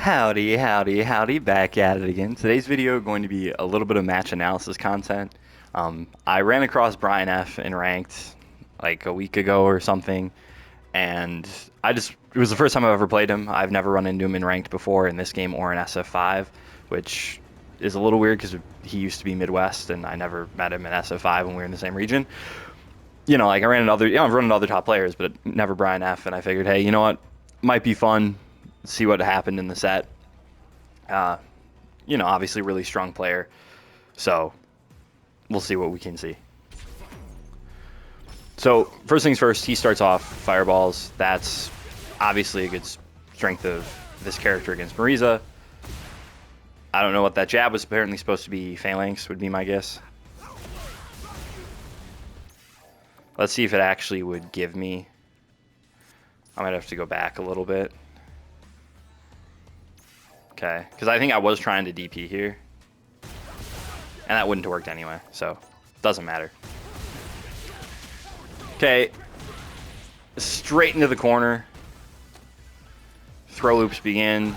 Howdy, howdy, howdy, back at it again. Today's video going to be a little bit of match analysis content. I ran across Brian F in ranked like a week ago or something, and it was the first time I've ever played him. I've never run into him in ranked before in this game or in SF5, which is a little weird because he used to be Midwest and I never met him in SF5 when we were in the same region. Like I've run into other top players, but never Brian F, and I figured, hey, you know what? Might be fun. See what happened in the set. Obviously really strong player. So we'll see what we can see. So first things first, he starts off fireballs. That's obviously a good strength of this character against Marisa. I don't know what that jab was apparently supposed to be. Phalanx would be my guess. Let's see if it actually would give me. I might have to go back a little bit. Okay, because I think I was trying to DP here. And that wouldn't have worked anyway, so doesn't matter. Okay, straight into the corner. Throw loops begin.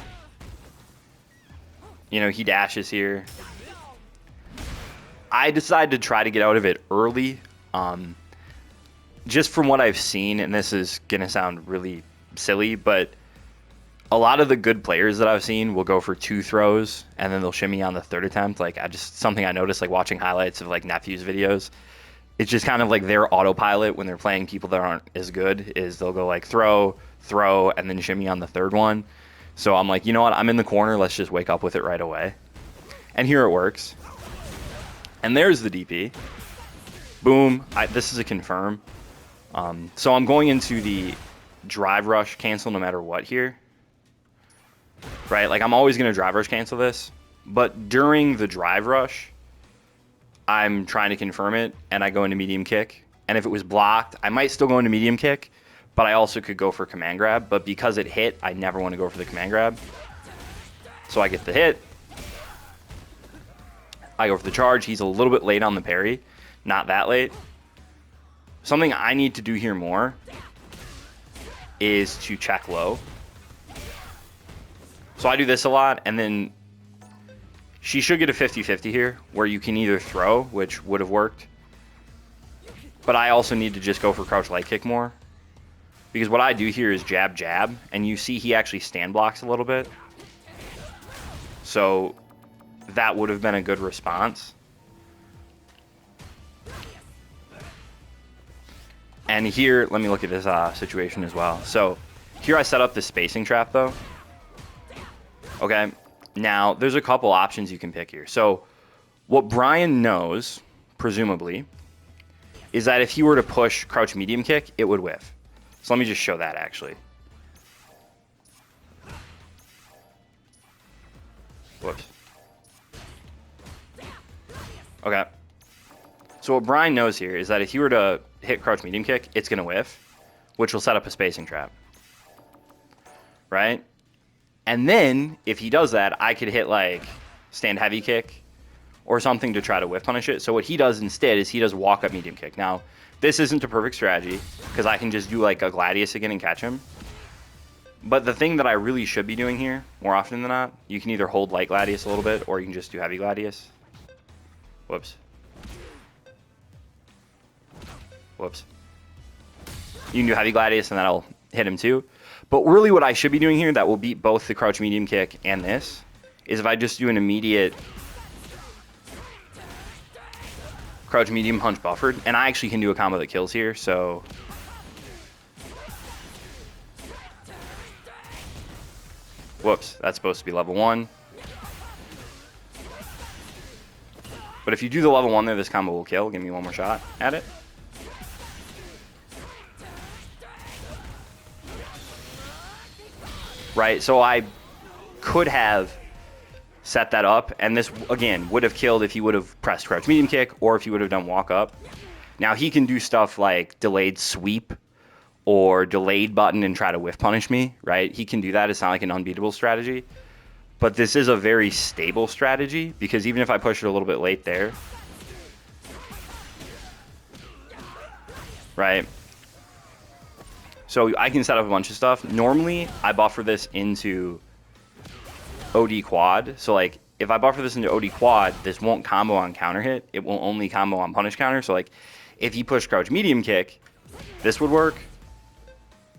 He dashes here. I decided to try to get out of it early. Just from what I've seen, and this is going to sound really silly, but a lot of the good players that I've seen will go for 2 throws and then they'll shimmy on the 3rd attempt. Like something I noticed, like watching highlights of like Nephew's videos. It's just kind of like their autopilot when they're playing people that aren't as good is they'll go like throw, and then shimmy on the 3rd one. So I'm like, you know what? I'm in the corner. Let's just wake up with it right away. And here it works. And there's the DP. Boom. This is a confirm. So I'm going into the drive rush cancel no matter what here. Right? Like, I'm always going to drive rush cancel this. But during the drive rush, I'm trying to confirm it, and I go into medium kick. And if it was blocked, I might still go into medium kick, but I also could go for command grab. But because it hit, I never want to go for the command grab. So I get the hit. I go for the charge. He's a little bit late on the parry. Not that late. Something I need to do here more is to check low. So I do this a lot, and then she should get a 50-50 here, where you can either throw, which would have worked, but I also need to just go for crouch light kick more. Because what I do here is jab, jab, and you see he actually stand blocks a little bit. So that would have been a good response. And here, let me look at this situation as well. So here I set up this spacing trap, though. Okay, now there's a couple options you can pick here. So what Brian knows, presumably, is that if he were to push crouch medium kick, it would whiff. So let me just show that, actually. Whoops. Okay. So what Brian knows here is that if he were to hit crouch medium kick, it's going to whiff, which will set up a spacing trap. Right? And then, if he does that, I could hit, like, stand heavy kick or something to try to whiff punish it. So what he does instead is he does walk up medium kick. Now, this isn't a perfect strategy because I can just do, like, a gladius again and catch him. But the thing that I really should be doing here, more often than not, you can either hold light gladius a little bit or you can just do heavy gladius. Whoops. Whoops. You can do heavy gladius and that'll hit him too. But really what I should be doing here that will beat both the crouch medium kick and this is if I just do an immediate crouch medium punch buffered. And I actually can do a combo that kills here, so whoops, that's supposed to be level 1. But if you do the level 1 there, this combo will kill. Give me one more shot at it. Right, so I could have set that up, and this, again, would have killed if he would have pressed crouch medium kick or if he would have done walk up. Now, he can do stuff like delayed sweep or delayed button and try to whiff punish me, right? He can do that. It's not like an unbeatable strategy. But this is a very stable strategy because even if I push it a little bit late there, right? So I can set up a bunch of stuff. Normally, I buffer this into OD quad. So like if I buffer this into OD quad, this won't combo on counter hit. It will only combo on punish counter. So like if he push crouch medium kick, this would work.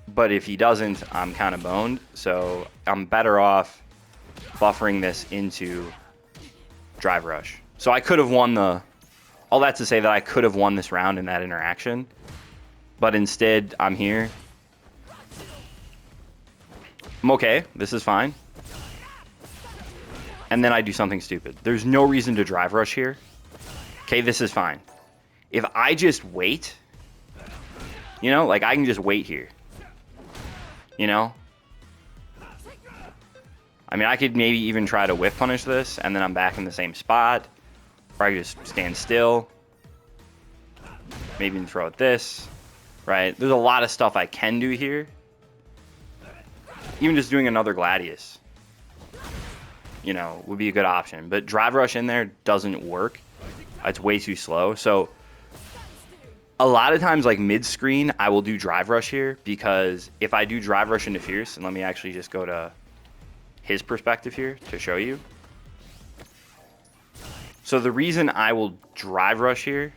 But if he doesn't, I'm kind of boned. So I'm better off buffering this into drive rush. So I could have won the... All that to say that I could have won this round in that interaction. But instead, I'm here. I'm okay. This is fine. And then I do something stupid. There's no reason to drive rush here. Okay, this is fine. If I just wait, you know, like I can just wait here. You know? I mean, I could maybe even try to whiff punish this, and then I'm back in the same spot. Or I could just stand still. Maybe even throw at this. Right? There's a lot of stuff I can do here. Even just doing another Gladius, you know, would be a good option. But drive rush in there doesn't work. It's way too slow. So a lot of times, like mid-screen, I will do drive rush here, because if I do drive rush into Fierce, and let me actually just go to his perspective here to show you. So the reason I will drive rush here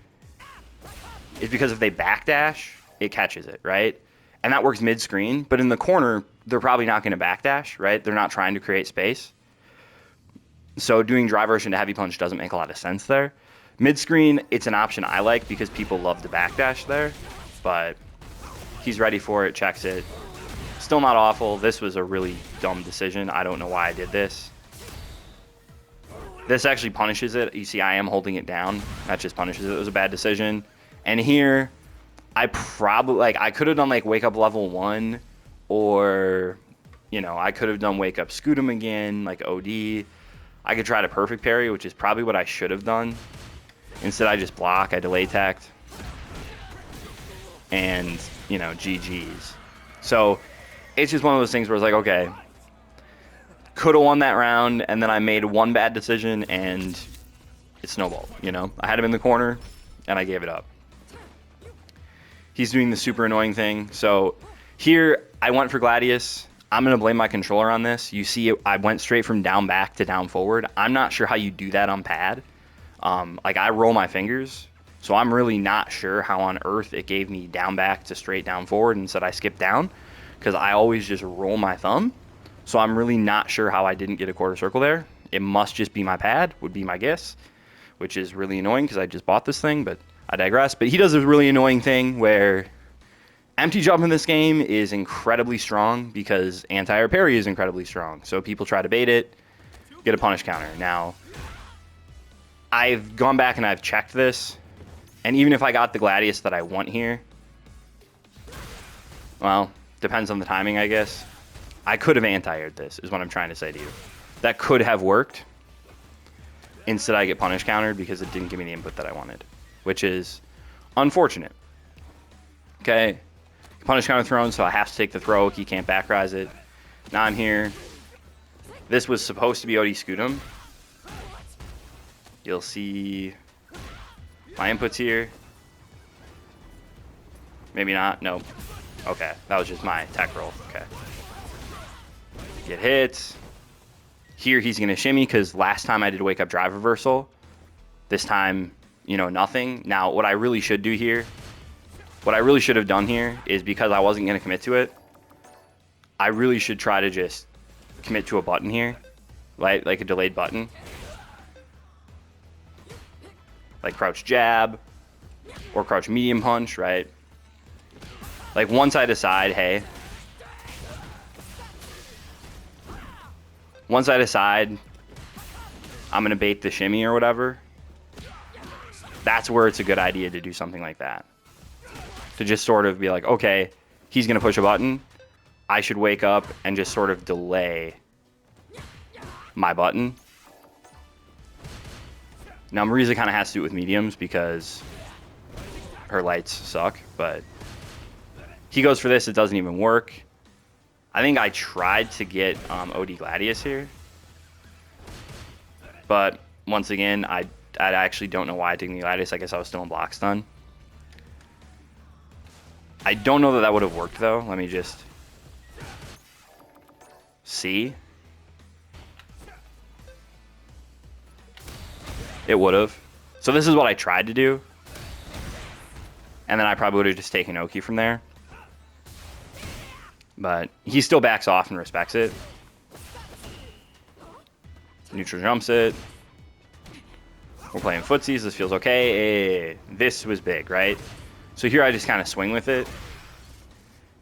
is because if they backdash, it catches it, right? And that works mid-screen, but in the corner, they're probably not going to backdash, right? They're not trying to create space. So doing drive rush into heavy punch doesn't make a lot of sense there. Mid-screen, it's an option I like because people love to backdash there, but he's ready for it, checks it. Still not awful. This was a really dumb decision. I don't know why I did this. This actually punishes it. You see, I am holding it down. That just punishes it. It was a bad decision. And here, I probably, like, I could have done, like, wake up level 1, or, you know, I could have done wake up scoot him again, like OD. I could try to perfect parry, which is probably what I should have done. Instead, I just block. I delay tact. And, you know, GG's. So, it's just one of those things where it's like, okay, could have won that round, and then I made one bad decision, and it snowballed, you know? I had him in the corner, and I gave it up. He's doing the super annoying thing. So, here, I went for Gladius. I'm going to blame my controller on this. You see, I went straight from down back to down forward. I'm not sure how you do that on pad. Like, I roll my fingers, so I'm really not sure how on earth it gave me down back to straight down forward and said I skipped down, because I always just roll my thumb. So I'm really not sure how I didn't get a quarter circle there. It must just be my pad, would be my guess, which is really annoying because I just bought this thing, but I digress. But he does a really annoying thing where empty jump in this game is incredibly strong because anti-air parry is incredibly strong. So people try to bait it, get a punish counter. Now, I've gone back and I've checked this, and even if I got the Gladius that I want here, well, depends on the timing, I guess. I could have anti-aired this, is what I'm trying to say to you. That could have worked. Instead, I get punish countered because it didn't give me the input that I wanted, which is unfortunate. Okay, punish counter thrown, so I have to take the throw. He can't back rise it. Now I'm here. This was supposed to be OD Scootum. You'll see my inputs here. Maybe not. Nope. Okay, that was just my tech roll. Okay. Get hits. Here he's going to shimmy because last time I did wake up drive reversal. This time, you know, nothing. Now, what I really should do here, what I really should have done here is, because I wasn't going to commit to it, I really should try to just commit to a button here, like a delayed button. Like crouch jab or crouch medium punch, right? Like once I decide, hey, once I decide I'm going to bait the shimmy or whatever, that's where it's a good idea to do something like that. To just sort of be like, okay, he's going to push a button. I should wake up and just sort of delay my button. Now, Marisa kind of has to do it with mediums because her lights suck, but he goes for this. It doesn't even work. I think I tried to get OD Gladius here, but once again, I actually don't know why I didn't get Gladius. I guess I was still in block stun. I don't know that that would have worked, though. Let me just see. It would have. So this is what I tried to do. And then I probably would have just taken Oki from there. But he still backs off and respects it. Neutral jumps it. We're playing footsies. This feels okay. This was big, right? So here I just kind of swing with it.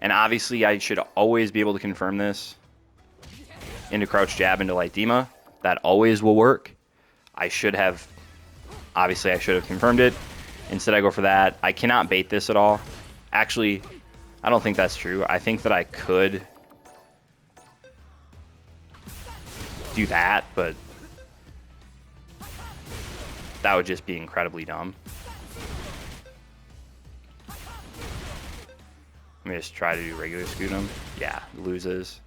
And obviously I should always be able to confirm this into crouch jab into light Dima. That always will work. Obviously I should have confirmed it. Instead I go for that. I cannot bait this at all. Actually, I don't think that's true. I think that I could do that, but that would just be incredibly dumb. Let me just try to do regular scoot him. Yeah, loses.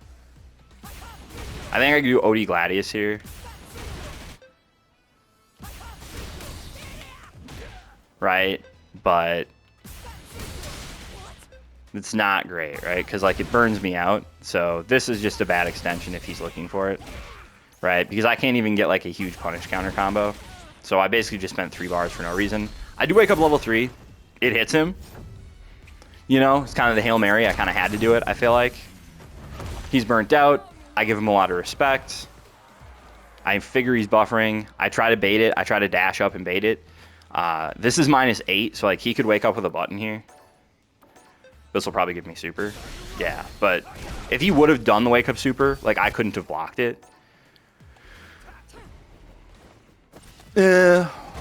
I think I could do OD Gladius here. Right? But it's not great, right? Because like it burns me out. So this is just a bad extension if he's looking for it. Right? Because I can't even get like a huge punish counter combo. So I basically just spent 3 bars for no reason. I do wake up level 3. It hits him. You know, it's kind of the Hail Mary. I kind of had to do it, I feel like. He's burnt out. I give him a lot of respect. I figure he's buffering. I try to bait it. I try to dash up and bait it. This is -8, so like he could wake up with a button here. This will probably give me super. Yeah, but if he would have done the wake up super, like I couldn't have blocked it.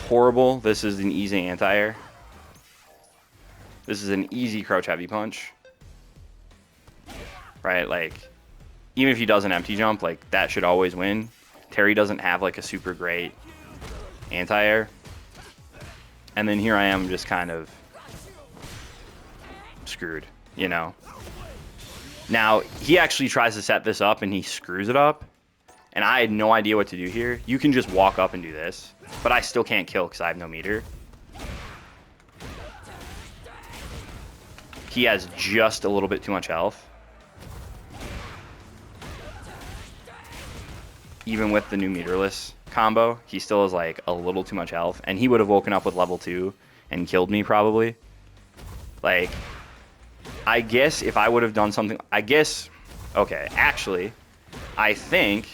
Horrible. This is an easy anti-air. This is an easy crouch heavy punch. Right, like even if he does an empty jump, like that should always win. Terry doesn't have like a super great anti-air. And then here I am just kind of screwed, you know. Now, he actually tries to set this up and he screws it up. And I had no idea what to do here. You can just walk up and do this. But I still can't kill because I have no meter. He has just a little bit too much health. Even with the new meterless combo, he still has like a little too much health. And he would have woken up with level 2 and killed me probably. Like, I guess if I would have done something, okay, actually, I think,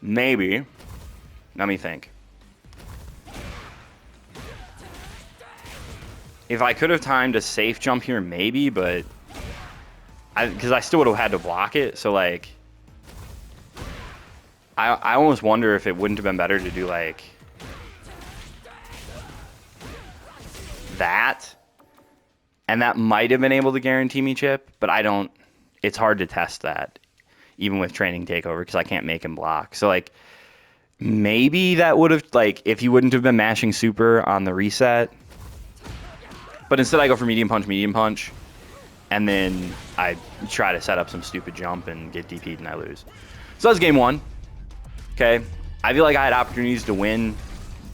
maybe, let me think. If I could have timed a safe jump here, maybe, but, because I still would have had to block it, so like, I almost wonder if it wouldn't have been better to do like, that. And that might have been able to guarantee me chip, but it's hard to test that, even with training takeover, because I can't make him block. So, like, maybe that would have, like, if he wouldn't have been mashing super on the reset. But instead I go for medium punch, and then I try to set up some stupid jump and get DP'd and I lose. So that's game 1. Okay. I feel like I had opportunities to win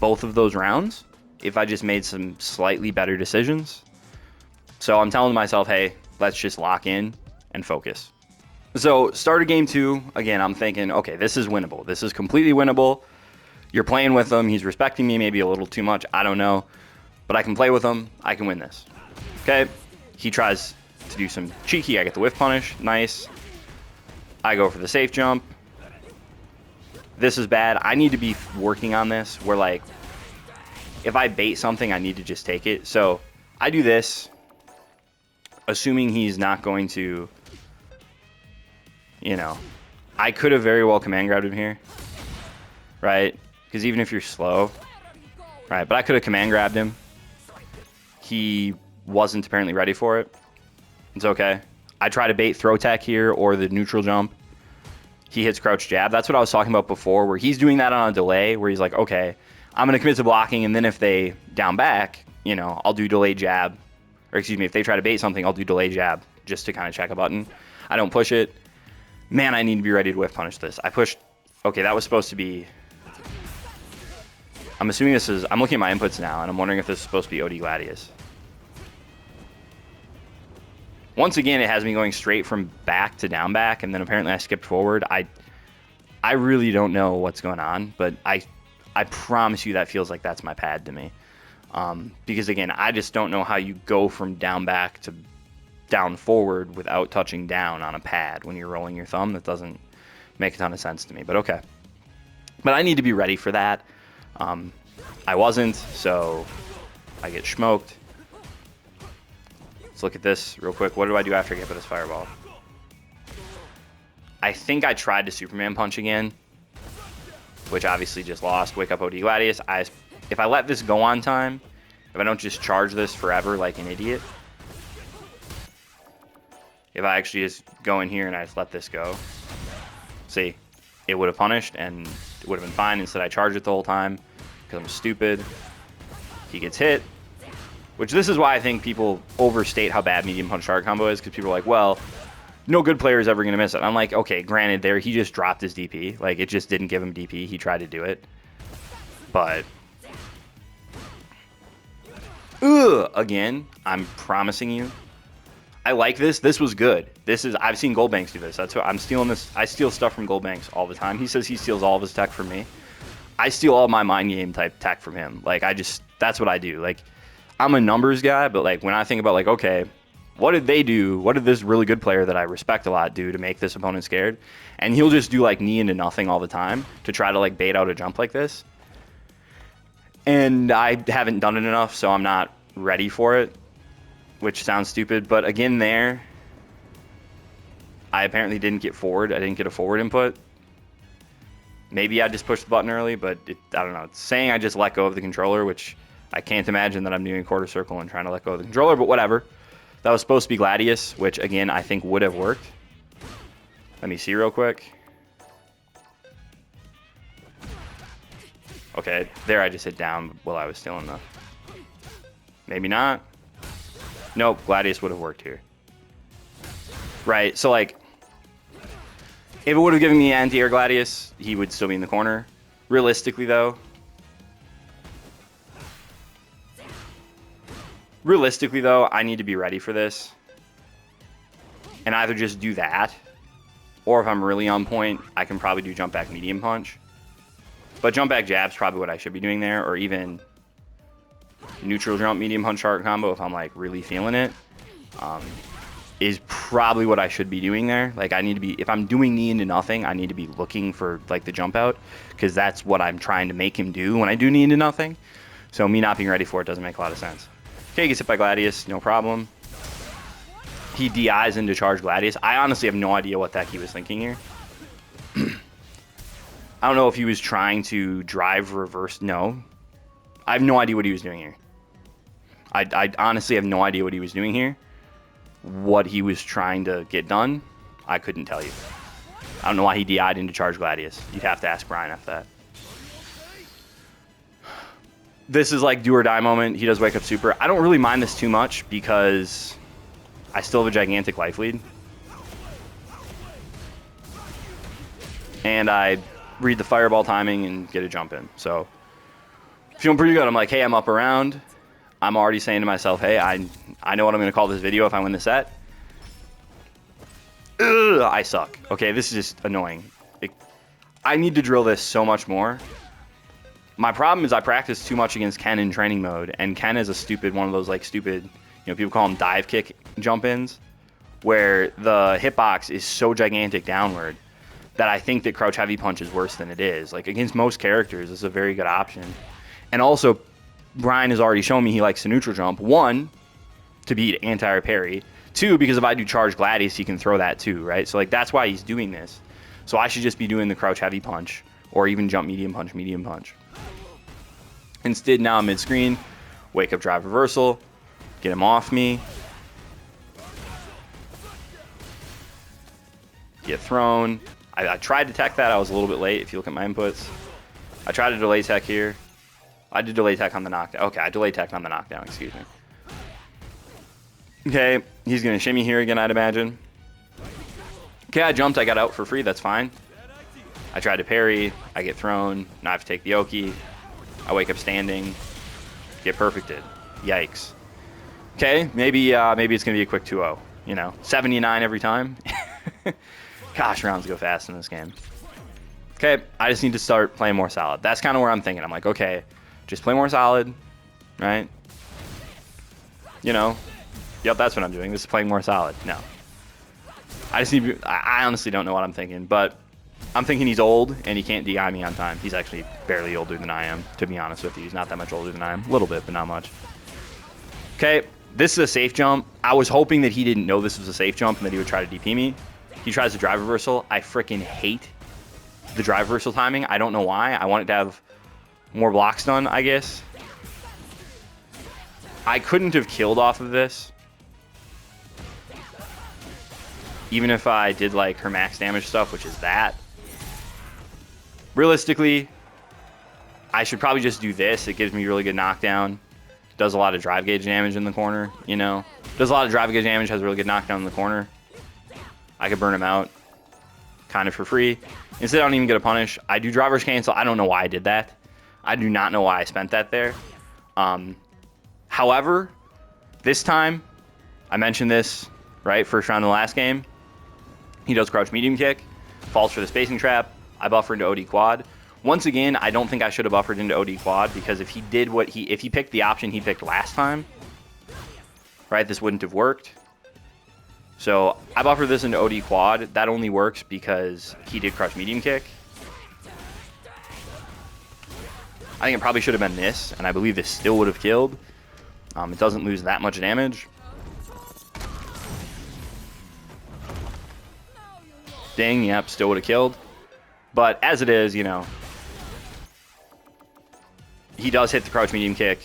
both of those rounds if I just made some slightly better decisions. So I'm telling myself, hey, let's just lock in and focus. So started game 2. Again, I'm thinking, okay, this is winnable. This is completely winnable. You're playing with him. He's respecting me maybe a little too much. I don't know. But I can play with him. I can win this. Okay. He tries to do some cheeky. I get the whiff punish. Nice. I go for the safe jump. This is bad. I need to be working on this where, like, if I bait something, I need to just take it. So I do this, assuming he's not going to, you know, I could have very well command grabbed him here, right? Because even if you're slow, right, but I could have command grabbed him. He wasn't apparently ready for it. It's okay. I try to bait throw tech here or the neutral jump. He hits crouch jab. That's what I was talking about before, where he's doing that on a delay, where he's like, okay, I'm going to commit to blocking, and then if they down back, you know, I'll do delayed jab. Or excuse me, if they try to bait something, I'll do delayed jab just to kind of check a button. I don't push it. Man, I need to be ready to whiff punish this. I pushed. Okay, that was supposed to be. I'm assuming this is. I'm looking at my inputs now, and I'm wondering if this is supposed to be OD Gladius. Once again, it has me going straight from back to down back, and then apparently I skipped forward. I really don't know what's going on, but I promise you that feels like that's my pad to me. Because again, I just don't know how you go from down back to down forward without touching down on a pad when you're rolling your thumb. That doesn't make a ton of sense to me, but okay. But I need to be ready for that. I wasn't, so I get smoked. Let's look at this real quick. What do I do after I get hit by this fireball? I think I tried to Superman punch again, which obviously just lost. Wake up OD Gladius. If I let this go on time, if I don't just charge this forever like an idiot, if I actually just go in here and I just let this go, see, it would have punished and it would have been fine. Instead, I charge it the whole time because I'm stupid. He gets hit, which this is why I think people overstate how bad medium punch shark combo is, because people are like, well, no good player is ever going to miss it. I'm like, okay, granted, there he just dropped his DP. Like, it just didn't give him DP. He tried to do it. But, again, I'm promising you, I like this. This was good. I've seen Goldbanks do this. That's what I'm stealing this. I steal stuff from Goldbanks all the time. He says he steals all of his tech from me. I steal all my mind game type tech from him. Like, that's what I do. Like, I'm a numbers guy, but like when I think about like, okay, what did they do? What did this really good player that I respect a lot do to make this opponent scared? And he'll just do like knee into nothing all the time to try to like bait out a jump like this. And I haven't done it enough, so I'm not ready for it, which sounds stupid. But again, there, I apparently didn't get forward. I didn't get a forward input. Maybe I just pushed the button early, but I don't know. It's saying I just let go of the controller, which I can't imagine that I'm doing a quarter circle and trying to let go of the controller, but whatever. That was supposed to be Gladius, which, again, I think would have worked. Let me see real quick. Okay, there I just hit down while I was stealing the... Maybe not. Nope, Gladius would have worked here. Right, so, like, if it would have given me anti-air Gladius, he would still be in the corner. Realistically, though, I need to be ready for this. And either just do that, or if I'm really on point, I can probably do jump back medium punch. But jump back jab's probably what I should be doing there, or even neutral jump medium punch shark combo if I'm like really feeling it. Is probably what I should be doing there. Like, I need to be, if I'm doing knee into nothing, I need to be looking for like the jump out, because that's what I'm trying to make him do when I do knee into nothing. So me not being ready for it doesn't make a lot of sense. Okay, gets hit by Gladius, no problem. He DIs into charge Gladius. I honestly have no idea what the heck he was thinking here. I don't know if he was trying to drive reverse. No. I have no idea what he was doing here. I honestly have no idea what he was doing here. What he was trying to get done, I couldn't tell you. I don't know why he DI'd into charge Gladius. You'd have to ask Brian after that. This is like do or die moment. He does wake up super. I don't really mind this too much because I still have a gigantic life lead. And I read the fireball timing and get a jump in. So feeling pretty good. I'm like, hey, I'm up around. I'm already saying to myself, hey, I know what I'm going to call this video if I win the set. Ugh, I suck. Okay, this is just annoying. I need to drill this so much more. My problem is I practice too much against Ken in training mode, and Ken is a stupid, one of those like stupid, people call them dive kick jump-ins, where the hitbox is so gigantic downward that I think that crouch heavy punch is worse than it is. Like, against most characters, it's a very good option. And also, Brian has already shown me he likes to neutral jump. One, to beat anti-air parry. Two, because if I do charge Gladius, he can throw that too, right? So like that's why he's doing this. So I should just be doing the crouch heavy punch or even jump medium punch, medium punch. Instead, now I'm mid-screen, wake up drive reversal, get him off me, get thrown. I tried to tech that. I was a little bit late if you look at my inputs. I tried to delay tech here. I did delay tech on the knockdown. Okay, I delay tech on the knockdown, excuse me. Okay, he's going to shimmy here again, I'd imagine. Okay, I jumped. I got out for free. That's fine. I tried to parry. I get thrown. Now I have to take the Oki. I wake up standing. Get perfected. Yikes. Okay, maybe it's going to be a quick 2-0. 79 every time. Gosh, rounds go fast in this game. Okay, I just need to start playing more solid. That's kind of where I'm thinking. I'm like, okay, just play more solid, right? You know, yep, that's what I'm doing. This is playing more solid. No. I just need to, I honestly don't know what I'm thinking, but I'm thinking he's old and he can't DI me on time. He's actually barely older than I am, to be honest with you. He's not that much older than I am. A little bit, but not much. Okay, this is a safe jump. I was hoping that he didn't know this was a safe jump and that he would try to DP me. He tries to drive reversal. I freaking hate the drive reversal timing. I don't know why. I want it to have more blocks done, I guess. I couldn't have killed off of this. Even if I did like her max damage stuff, which is that. Realistically, I should probably just do this. It gives me really good knockdown. Does a lot of drive gauge damage in the corner, you know. Does a lot of drive gauge damage, has a really good knockdown in the corner. I could burn him out kind of for free. Instead, I don't even get a punish. I do driver's cancel. I don't know why I did that. I do not know why I spent that there. However, this time, I mentioned this, right, first round of the last game. He does crouch medium kick, falls for the spacing trap. I buffer into OD quad. Once again, I don't think I should have buffered into OD quad because if he did if he picked the option he picked last time, right, this wouldn't have worked. So I buffered this into OD quad. That only works because he did crush medium kick. I think it probably should have been this, and I believe this still would have killed. It doesn't lose that much damage. Ding, yep, still would have killed. But as it is, you know, he does hit the crouch medium kick,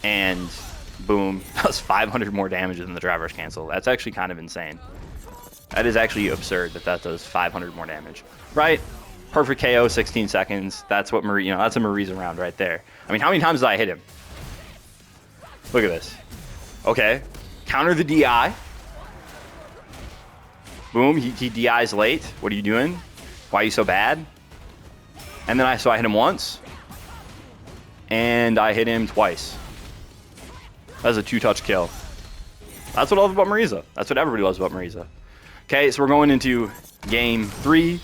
and boom, does 500 more damage than the driver's cancel. That's actually kind of insane. That is actually absurd that that does 500 more damage, right? Perfect KO, 16 seconds. That's what Marie, you know, that's a Marie's round right there. I mean, how many times did I hit him? Look at this. Okay, counter the DI. Boom, he DIs late. What are you doing? Why are you so bad? And then I hit him once. And I hit him twice. That's a 2-touch kill. That's what I love about Marisa. That's what everybody loves about Marisa. Okay, so we're going into game 3.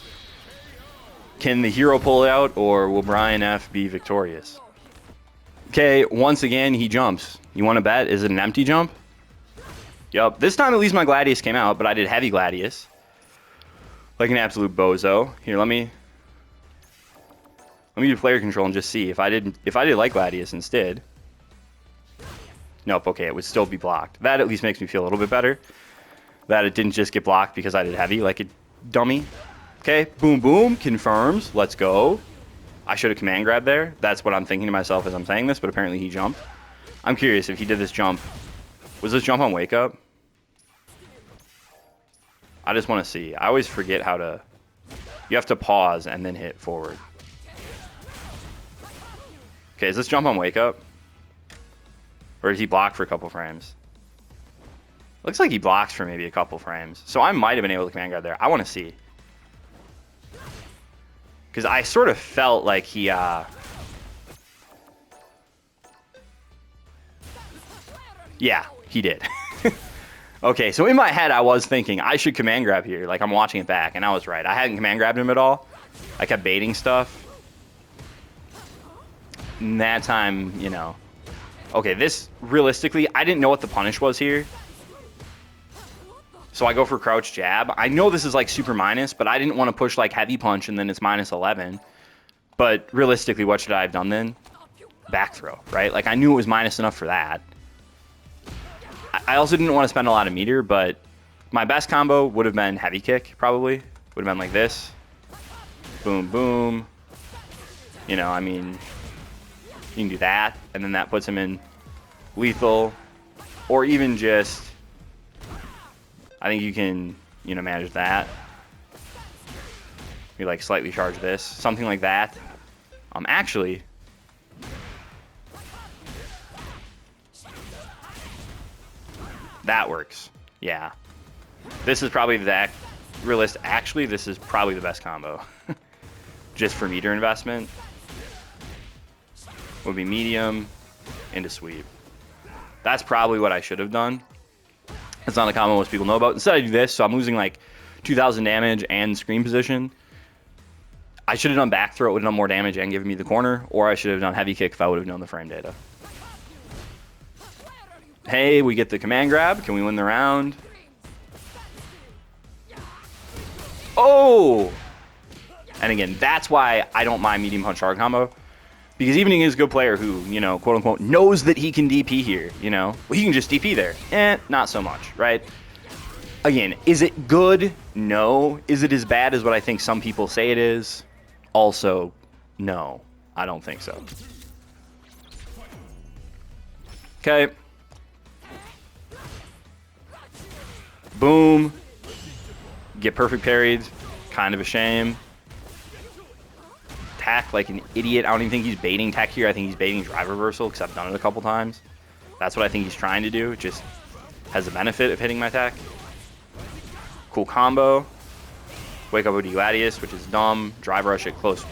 Can the hero pull it out, or will Brian F be victorious? Okay, once again, he jumps. You want to bet? Is it an empty jump? Yup. This time at least my Gladius came out, but I did heavy Gladius. Like an absolute bozo. Here, let me do player control and just see if I did like Gladius instead. Nope, okay, it would still be blocked. That at least makes me feel a little bit better. That it didn't just get blocked because I did heavy like a dummy. Okay, boom, boom, confirms. Let's go. I should have command grabbed there. That's what I'm thinking to myself as I'm saying this, but apparently he jumped. I'm curious if he did this jump. Was this jump on wake up? I just want to see. I always forget how to... You have to pause and then hit forward. Okay, is this jump on wake up? Or did he block for a couple frames? Looks like he blocks for maybe a couple frames. So I might have been able to command grab there. I want to see. Because I sort of felt like he... Yeah, he did. Okay, so in my head, I was thinking I should command grab here. Like, I'm watching it back, and I was right. I hadn't command grabbed him at all. I kept baiting stuff. And that time, you know. Okay, this, realistically, I didn't know what the punish was here. So I go for crouch jab. I know this is like super minus, but I didn't want to push like heavy punch, and then it's minus 11. But realistically, what should I have done then? Back throw, right? Like, I knew it was minus enough for that. I also didn't want to spend a lot of meter, but my best combo would have been heavy kick, probably. Would have been like this. Boom, boom. You know, I mean, you can do that, and then that puts him in lethal. Or even just, I think you can, you know, manage that. You like slightly charge this. Something like that. Actually, that works. Yeah. This is probably the realistic. Actually, this is probably the best combo. Just for meter investment. Would be medium into sweep. That's probably what I should have done. It's not a combo most people know about. Instead I do this, so I'm losing like 2,000 damage and screen position. I should have done back throw. It would have done more damage and given me the corner. Or I should have done heavy kick if I would have known the frame data. Hey, we get the command grab. Can we win the round? Oh! And again, that's why I don't mind medium punch hard combo. Because even he is a good player who, you know, quote unquote, knows that he can DP here, you know? Well, he can just DP there. Not so much, right? Again, is it good? No. Is it as bad as what I think some people say it is? Also, no. I don't think so. Okay. Boom. Get perfect parried. Kind of a shame. Tack like an idiot. I don't even think he's baiting tack here. I think he's baiting drive reversal because I've done it a couple times. That's what I think he's trying to do. It just has the benefit of hitting my tack. Cool combo. Wake up OD Gladius, which is dumb. Drive rush at close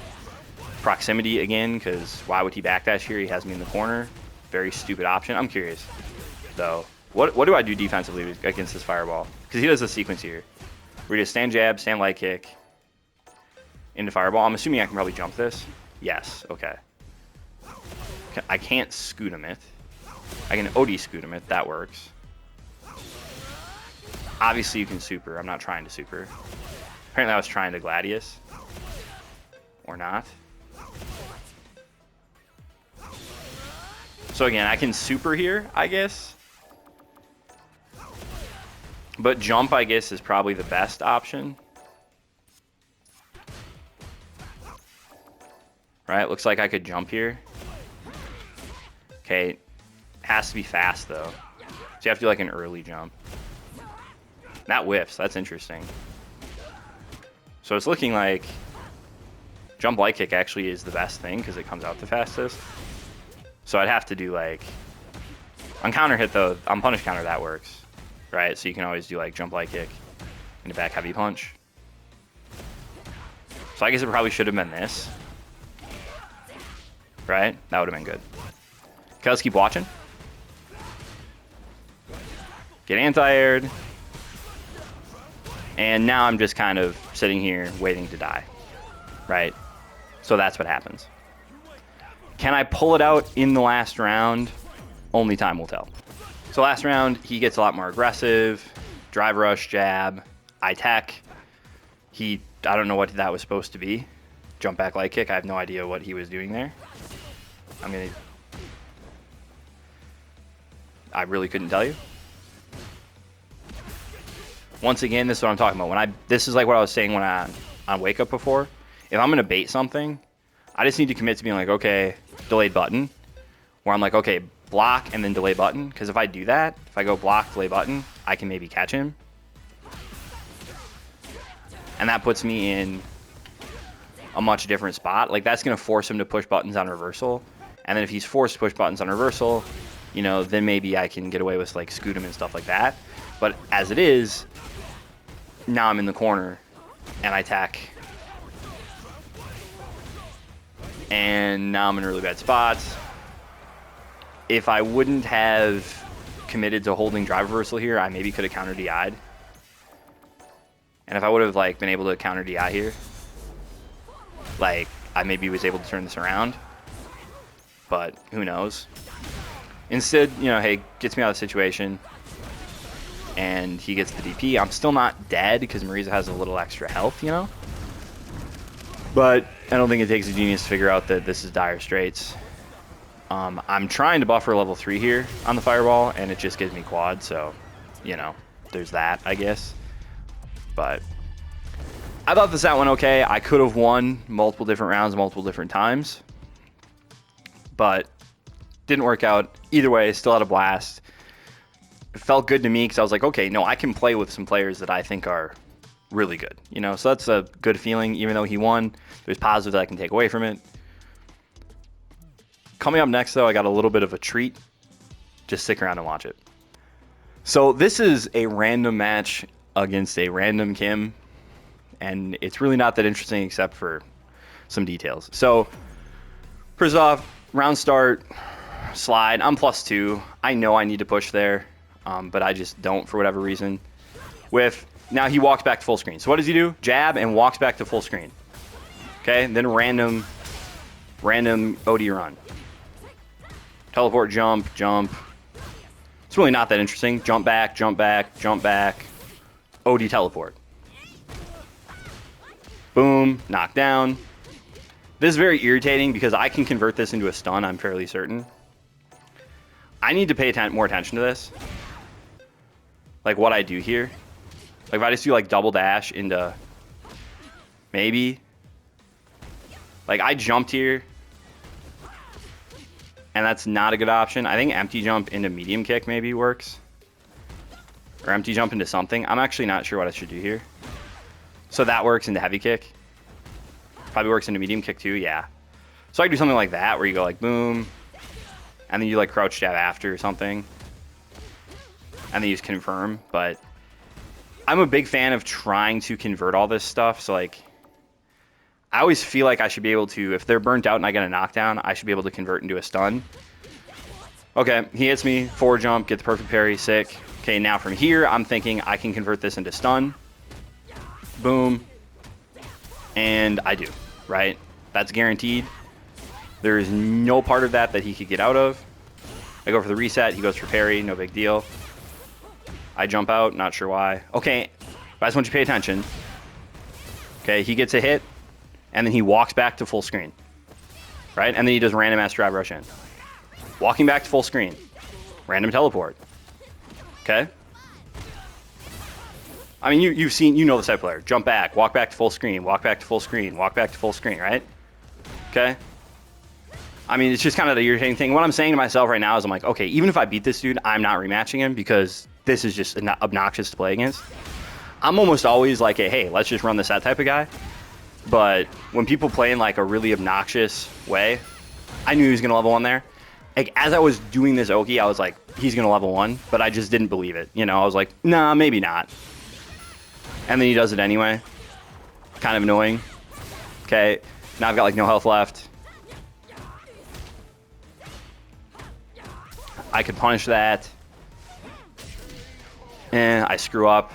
proximity again, because why would he backdash here? He has me in the corner. Very stupid option. I'm curious, though. What do I do defensively against this fireball? Because he does a sequence here. We just stand jab, stand light kick, into fireball. I'm assuming I can probably jump this. Yes, okay. I can't scoot him it. I can OD scoot him it. That works. Obviously, you can super. I'm not trying to super. Apparently, I was trying to Gladius. Or not. So again, I can super here, I guess. But jump, I guess, is probably the best option. Right, looks like I could jump here. Okay, has to be fast, though. So you have to do, like, an early jump. That whiffs, that's interesting. So it's looking like jump light kick actually is the best thing because it comes out the fastest. So I'd have to do, like, on counter hit, though, on punish counter, that works. Right, so you can always do, like, jump light kick into back heavy punch. So I guess it probably should have been this. Right? That would have been good. Okay, let's keep watching. Get anti-aired. And now I'm just kind of sitting here waiting to die. Right? So that's what happens. Can I pull it out in the last round? Only time will tell. So last round, he gets a lot more aggressive. Drive rush, jab, I-tech. I don't know what that was supposed to be. Jump back light kick. I have no idea what he was doing there. I really couldn't tell you. Once again, this is what I'm talking about. This is like what I was saying when on Wake Up before. If I'm going to bait something, I just need to commit to being like, okay, delayed button. Where I'm like, okay, block and then delay button. Because if I do that, if I go block, delay button, I can maybe catch him. And that puts me in a much different spot. Like, that's going to force him to push buttons on reversal. And then if he's forced to push buttons on reversal, you know, then maybe I can get away with, like, scoot him and stuff like that. But as it is, now I'm in the corner, and I attack. And now I'm in a really bad spot. If I wouldn't have committed to holding drive reversal here, I maybe could have counter DI'd. And if I would have, like, been able to counter DI here, like, I maybe was able to turn this around. But who knows? Instead, you know, hey, gets me out of the situation. And he gets the DP. I'm still not dead because Marisa has a little extra health, you know? But I don't think it takes a genius to figure out that this is dire straits. I'm trying to buffer level 3 here on the fireball, and it just gives me quad, so, you know, there's that, I guess. But I thought this out went okay. I could have won multiple different rounds, multiple different times. But didn't work out. Either way, still had a blast. It felt good to me because I was like, okay, no, I can play with some players that I think are really good. You know, so that's a good feeling. Even though he won, there's positives that I can take away from it. Coming up next, though, I got a little bit of a treat. Just stick around and watch it. So this is a random match against a random Kim. And it's really not that interesting except for some details. So, first off, round start, slide. I'm +2. I know I need to push there. But I just don't for whatever reason. Now he walks back to full screen. So what does he do? Jab and walks back to full screen. Okay, then random OD run. Teleport, jump, jump. It's really not that interesting. Jump back, jump back, jump back. OD teleport. Boom, knock down. This is very irritating because I can convert this into a stun, I'm fairly certain. I need to pay more attention to this. Like what I do here. Like if I just do like double dash into maybe. Like I jumped here. And that's not a good option. I think empty jump into medium kick maybe works. Or empty jump into something. I'm actually not sure what I should do here. So that works into heavy kick. Probably works into medium kick too, yeah. So I can do something like that where you go like boom. And then you like crouch jab after or something. And then you just confirm. But I'm a big fan of trying to convert all this stuff. So like I always feel like I should be able to, if they're burnt out and I get a knockdown, I should be able to convert into a stun. Okay, he hits me, forward jump, get the perfect parry, sick. Okay, now from here, I'm thinking I can convert this into stun. Boom. And I do, right? That's guaranteed. There is no part of that he could get out of. I go for the reset, he goes for parry, no big deal. I jump out, not sure why. Okay, but I just want you to pay attention. Okay, he gets a hit. And then he walks back to full screen, right? And then he does random ass drive rush in. Walking back to full screen, random teleport. Okay. I mean, you know this type of player. Jump back, walk back to full screen, walk back to full screen, walk back to full screen, right? Okay. I mean, it's just kind of the irritating thing. What I'm saying to myself right now is I'm like, okay, even if I beat this dude, I'm not rematching him because this is just obnoxious to play against. I'm almost always like, hey, let's just run this that type of guy. But when people play in like a really obnoxious way, I knew he was going to level 1 there. Like as I was doing this Oki, I was like, he's going to level 1, but I just didn't believe it. You know, I was like, nah, maybe not. And then he does it anyway. Kind of annoying. Okay, now I've got like no health left. I could punish that. And I screw up.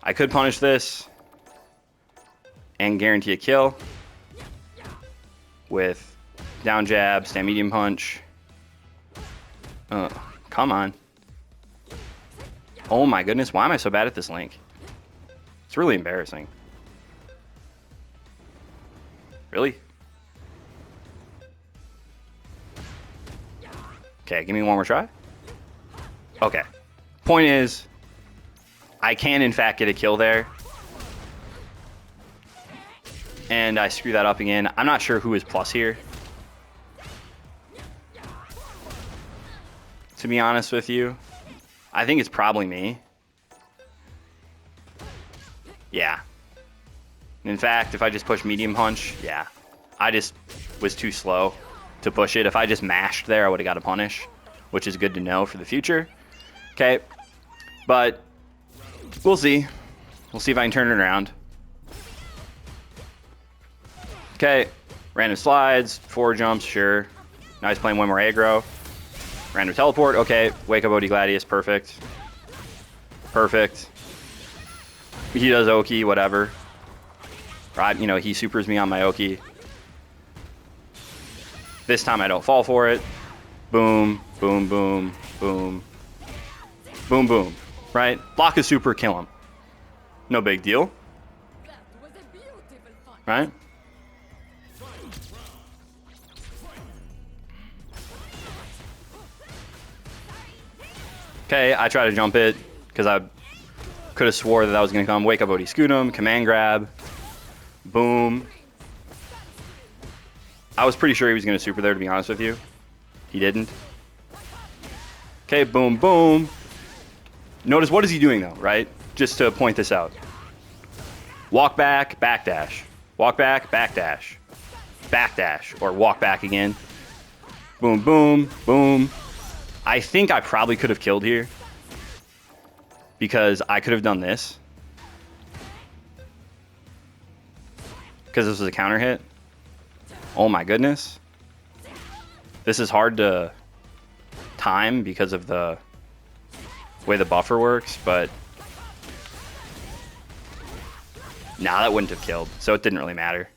I could punish this. And guarantee a kill with down jab, stand medium punch. Come on. Oh my goodness, why am I so bad at this link? It's really embarrassing. Really? Okay, give me one more try. Okay. Point is, I can in fact get a kill there. And I screw that up again. I'm not sure who is plus here. To be honest with you, I think it's probably me. Yeah. In fact, if I just push medium punch, yeah. I just was too slow to push it. If I just mashed there, I would have got a punish, which is good to know for the future. Okay. But we'll see. We'll see if I can turn it around. Okay, random slides, forward jumps, sure. Now he's playing one more aggro. Random teleport, okay. Wake up OD Gladius, perfect. Perfect. He does Oki, whatever. Right, you know, he supers me on my Oki. This time I don't fall for it. Boom, boom, boom, boom. Boom, boom, right? Block a super, kill him. No big deal. Right? Okay, I try to jump it because I could have swore that was going to come. Wake up, Odie, scoot him, command grab, boom. I was pretty sure he was going to super there, to be honest with you. He didn't. Okay, boom, boom. Notice what is he doing though, right? Just to point this out. Walk back, backdash. Walk back, backdash. Backdash, or walk back again. Boom, boom, boom. I think I probably could have killed here because I could have done this because this was a counter hit. Oh my goodness. This is hard to time because of the way the buffer works, but Nah, that wouldn't have killed, so it didn't really matter.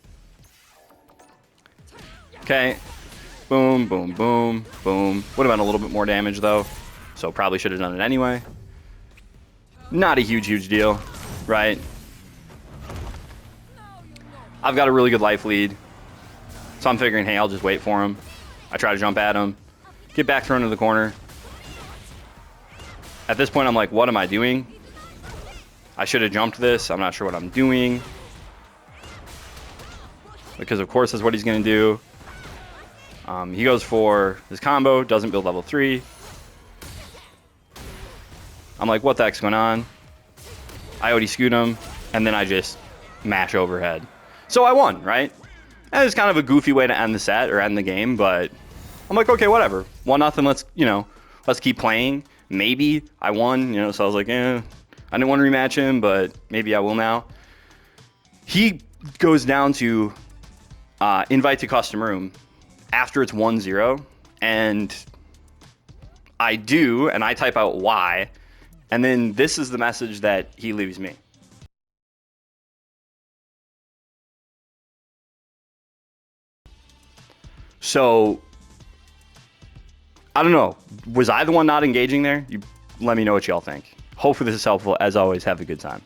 Okay. Boom, boom, boom, boom. Would have been a little bit more damage, though, so probably should have done it anyway. Not a huge deal, right? I've got a really good life lead, so I'm figuring, hey, I'll just wait for him. I try to jump at him, get back thrown into the corner. At this point, I'm like, what am I doing? I should have jumped this. I'm not sure what I'm doing. Because, of course, that's what he's going to do. He goes for his combo, doesn't build level 3. I'm like, what the heck's going on? I OD scoot him, and then I just mash overhead. So I won, right? And it's kind of a goofy way to end the set or end the game, but I'm like, okay, whatever. 1-0, let's keep playing. Maybe I won, so I was like, I didn't want to rematch him, but maybe I will now. He goes down to invite to custom room after it's 1-0, and I do, and I type out Y, and then this is the message that he leaves me. So, I don't know. Was I the one not engaging there? You let me know what y'all think. Hopefully this is helpful. As always, have a good time.